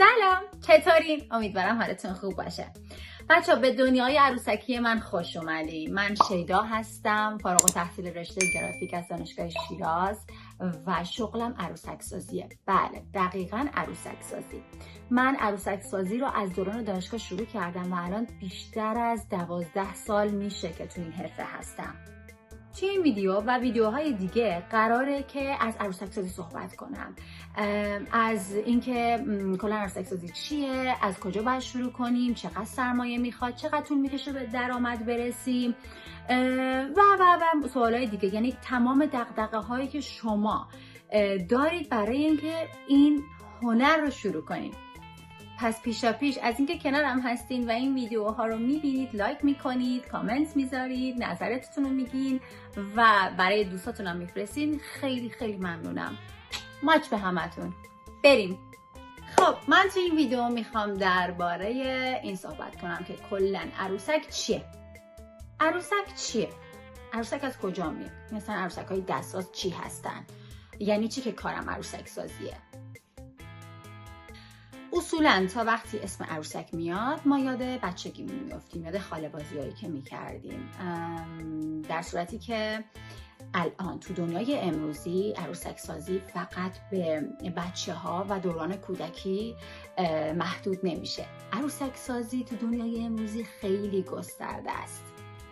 سلام، چطورین؟ امیدوارم حالتون خوب باشه. بچه به دنیای عروسکی من خوش اومدین. من شیدا هستم، فارغ التحصیل رشته گرافیک از دانشگاه شیراز و شغلم عروسک سازیه. بله، دقیقاً عروسک سازی. من عروسک سازی رو از دوران دانشگاه شروع کردم و الان بیشتر از 12 سال میشه که تو این حرفه هستم. توی این ویدیو و ویدیوهای دیگه قراره که از عروسک سازی صحبت کنم، از اینکه کلا عروسک سازی چیه، از کجا باید شروع کنیم، چقدر سرمایه میخواد، چقدر طول میکشه به درآمد برسیم و سوالای دیگه. یعنی تمام دغدغه هایی که شما دارید برای اینکه این هنر رو شروع کنید. پس پیشا پیش از اینکه کنارم هستین و این ویدیوها رو میبینید، لایک میکنید، کامنت میذارید، نظرتون رو میگین و برای دوستاتون هم میفرستین، خیلی خیلی ممنونم. ماچ به همتون. بریم. خب من تو این ویدیو میخوام درباره این صحبت کنم که کلا عروسک چیه؟ عروسک چیه؟ عروسک از کجا میاد؟ مثلا عروسک های دستساز چی هستن؟ یعنی چی که کارم عروسک سازیه؟ اصولاً تا وقتی اسم عروسک میاد ما یاد بچگیمون میافتیم، یاد خاله بازیایی که میکردیم، در صورتی که الان تو دنیای امروزی عروسک سازی فقط به بچه ها و دوران کودکی محدود نمیشه. عروسک سازی تو دنیای امروزی خیلی گسترده است.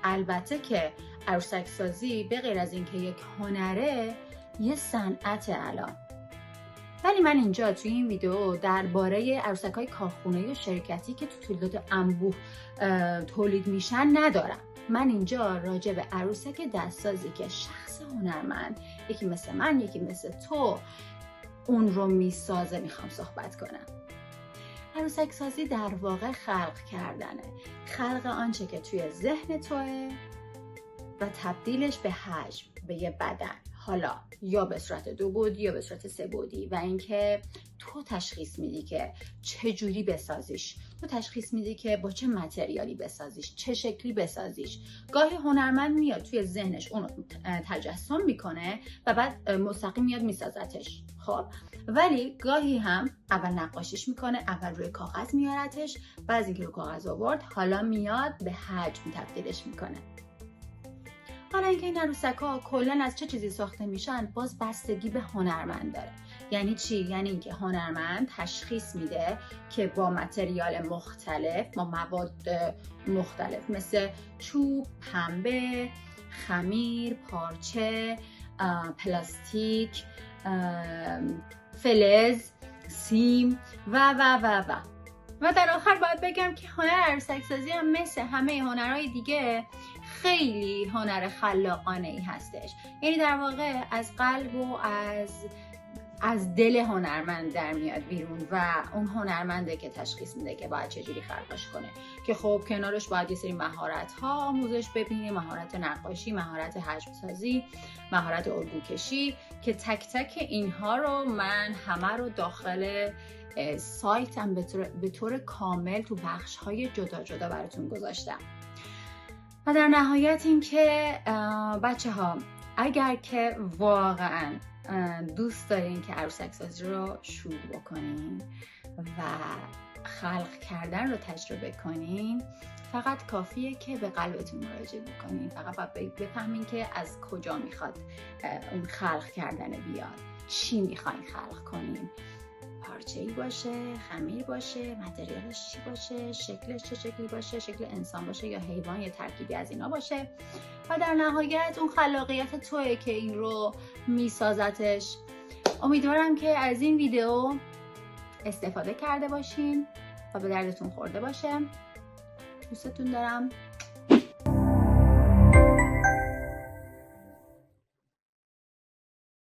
البته که عروسک سازی به غیر از اینکه یک هنره، یه صنعت الان. ولی من اینجا توی این ویدیو درباره عروسک‌های کارخونه‌ای و شرکتی که تو تولید انبوه تولید میشن ندارم. من اینجا راجع به عروسک دستسازی که شخص هنرمند، یکی مثل من، یکی مثل تو، اون رو میسازه میخوام صحبت کنم. عروسک سازی در واقع خلق کردنه، خلق آنچه که توی ذهن توه و تبدیلش به حجم، به یه بدن، حالا یا به صورت 2 بعدی یا به صورت 3 بعدی، و اینکه تو تشخیص میدی که چه جوری بسازیش، تو تشخیص میدی که با چه متریالی بسازیش، چه شکلی بسازیش. گاهی هنرمند میاد توی ذهنش اونو تجسم میکنه و بعد مستقیم میاد میسازتش. خب ولی گاهی هم اول نقاشیش میکنه، اول روی کاغذ میارتش، بعد از اینکه روی کاغذ آورد حالا میاد به حجم تبدیلش میکنه. حالا اینکه این عروسک‌ها کلاً از چه چیزی ساخته میشن باز بستگی به هنرمند داره. یعنی چی؟ یعنی اینکه هنرمند تشخیص میده که با متریال مختلف، با مواد مختلف مثل چوب، پنبه، خمیر، پارچه، پلاستیک، فلز، سیم و در آخر باید بگم که هنر عروسک سازی هم مثل همه هنرهای دیگه خیلی هنر خلاقانه ای هستش. یعنی در واقع از قلب و از دل هنرمند در میاد بیرون و اون هنرمنده که تشخیص میده که باید چجوری خلقش کنه، که خب کنارش باید یه سری مهارت ها آموزش ببینیم، مهارت نقاشی، مهارت حجم سازی، مهارت الگو کشی، که تک تک اینها رو من همه رو داخل سایتم به طور کامل تو بخش های جدا جدا براتون گذاشتم. و در نهایت این که بچه ها اگر که واقعا دوست دارین که عروسک سازی رو شروع بکنین و خلق کردن رو تجربه کنین، فقط کافیه که به قلبتون مراجعه بکنین. فقط باید بفهمین که از کجا میخواد اون خلق کردن بیاد، چی میخواین خلق کنین، پارچه‌ای باشه، خمیر باشه، متریالش چی باشه، شکلش چه شکلی باشه، شکل انسان باشه یا حیوان یا ترکیبی از اینا باشه. و در نهایت اون خلاقیت توئه که این رو میسازتش. امیدوارم که از این ویدیو استفاده کرده باشین و به دردتون خورده باشه. دوستتون دارم.